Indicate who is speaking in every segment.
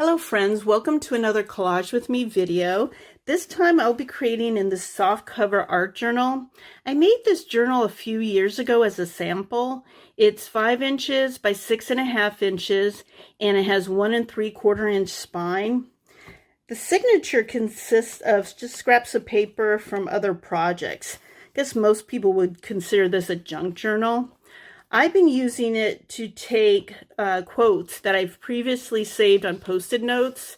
Speaker 1: Hello friends, welcome to another Collage with Me video. This time I'll be creating in this soft cover art journal. I made this journal a few years ago as a sample. It's 5 inches by 6.5 inches and it has 1 3/4 inch spine. The signature consists of just scraps of paper from other projects. I guess most people would consider this a junk journal. I've been using it to take quotes that I've previously saved on Post-it notes.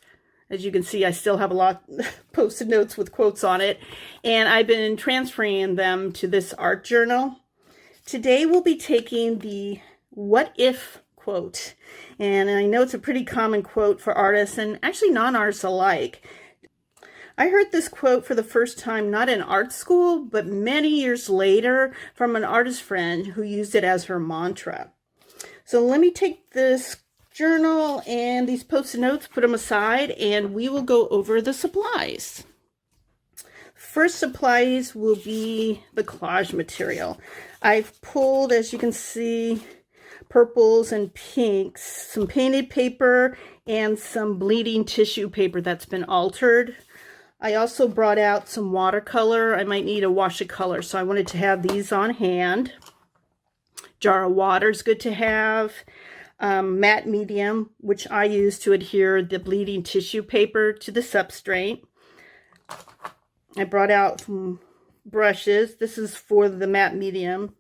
Speaker 1: As you can see, I still have a lot of Post-it notes with quotes on it, and I've been transferring them to this art journal. Today we'll be taking the what if quote, and I know it's a pretty common quote for artists and actually non-artists alike. I heard this quote for the first time not in art school, but many years later from an artist friend who used it as her mantra. So let me take this journal and these Post-it notes, put them aside, and we will go over the supplies. First supplies will be the collage material. I've pulled, as you can see, purples and pinks, some painted paper, and some bleeding tissue paper that's been altered. I also brought out some watercolor. I might need a wash of color, so I wanted to have these on hand. Jar of water is good to have. Matte medium, which I use to adhere the bleeding tissue paper to the substrate. I brought out some brushes. This is for the matte medium,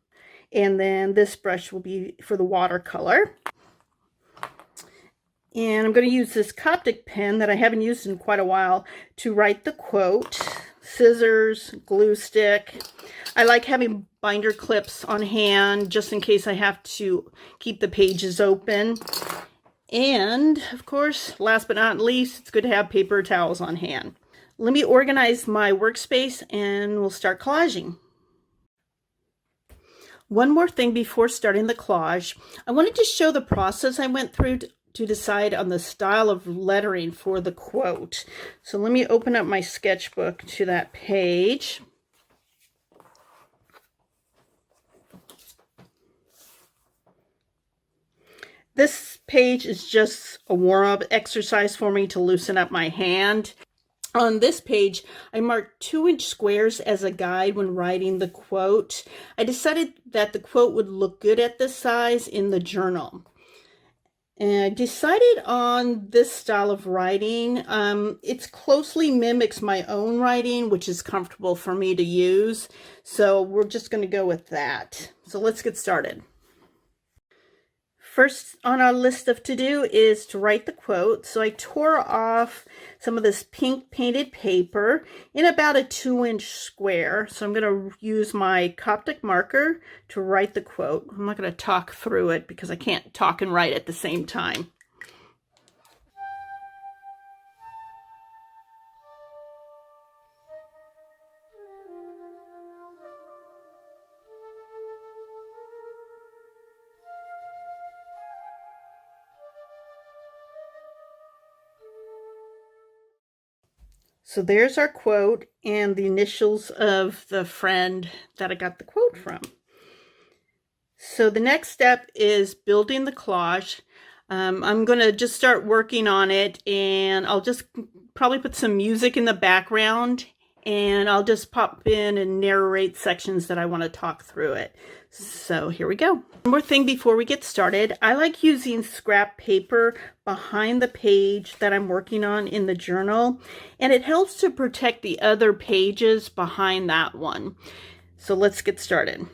Speaker 1: and then this brush will be for the watercolor. And I'm going to use this Coptic pen that I haven't used in quite a while to write the quote. Scissors, glue stick. I like having binder clips on hand just in case I have to keep the pages open. And, of course, last but not least, it's good to have paper towels on hand. Let me organize my workspace and we'll start collaging. One more thing before starting the collage. I wanted to show the process I went through to decide on the style of lettering for the quote. So let me open up my sketchbook to that page. This page is just a warm-up exercise for me to loosen up my hand. On this page, I marked 2-inch squares as a guide when writing the quote. I decided that the quote would look good at this size in the journal. And I decided on this style of writing. It closely mimics my own writing, which is comfortable for me to use. So we're just going to go with that. So let's get started. First on our list of to-do is to write the quote. So I tore off some of this pink painted paper in about a 2-inch square. So I'm going to use my Coptic marker to write the quote. I'm not going to talk through it because I can't talk and write at the same time. So there's our quote and the initials of the friend that I got the quote from. So the next step is building the collage. I'm going to just start working on it, and I'll just probably put some music in the background, and I'll just pop in and narrate sections that I want to talk through it. So here we go. One more thing before we get started. I like using scrap paper behind the page that I'm working on in the journal, and it helps to protect the other pages behind that one. So let's get started.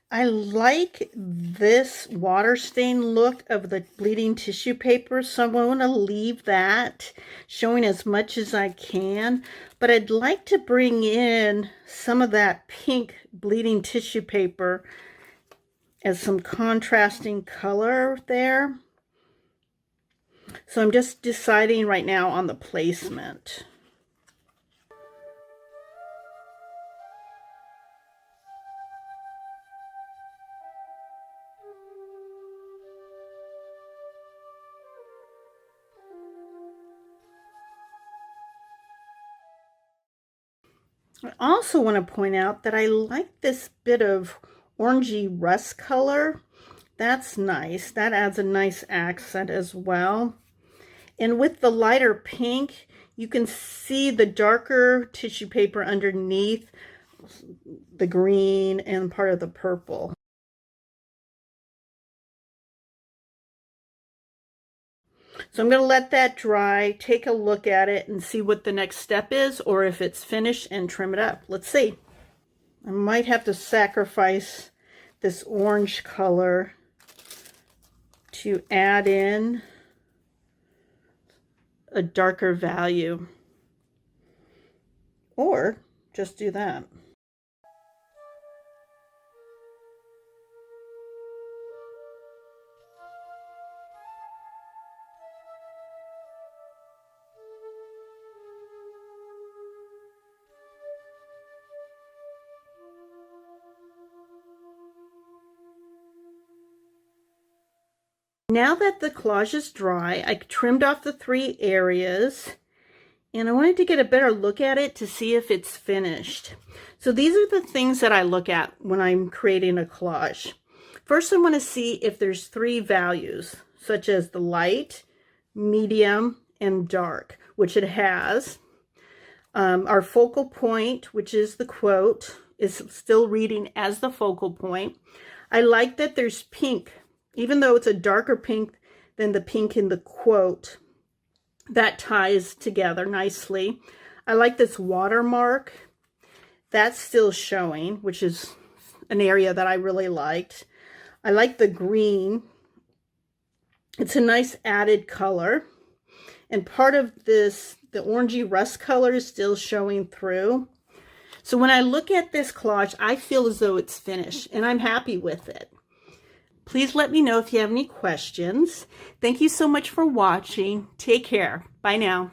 Speaker 1: I like this water stain look of the bleeding tissue paper, so I'm going to leave that showing as much as I can. But I'd like to bring in some of that pink bleeding tissue paper as some contrasting color there. So I'm just deciding right now on the placement. I also want to point out that I like this bit of orangey rust color. That's nice. That adds a nice accent as well. And with the lighter pink, you can see the darker tissue paper underneath the green and part of the purple. So I'm going to let that dry, take a look at it, and see what the next step is, or if it's finished, and trim it up. Let's see. I might have to sacrifice this orange color to add in a darker value, or just do that. Now that the collage is dry, I trimmed off the 3 areas, and I wanted to get a better look at it to see if it's finished. So these are the things that I look at when I'm creating a collage. First, I want to see if there's 3 values, such as the light, medium, and dark, which it has. Our focal point, which is the quote, is still reading as the focal point. I like that there's pink. Even though it's a darker pink than the pink in the quote, that ties together nicely. I like this watermark. That's still showing, which is an area that I really liked. I like the green. It's a nice added color. And part of this, the orangey rust color, is still showing through. So when I look at this collage, I feel as though it's finished, and I'm happy with it. Please let me know if you have any questions. Thank you so much for watching. Take care. Bye now.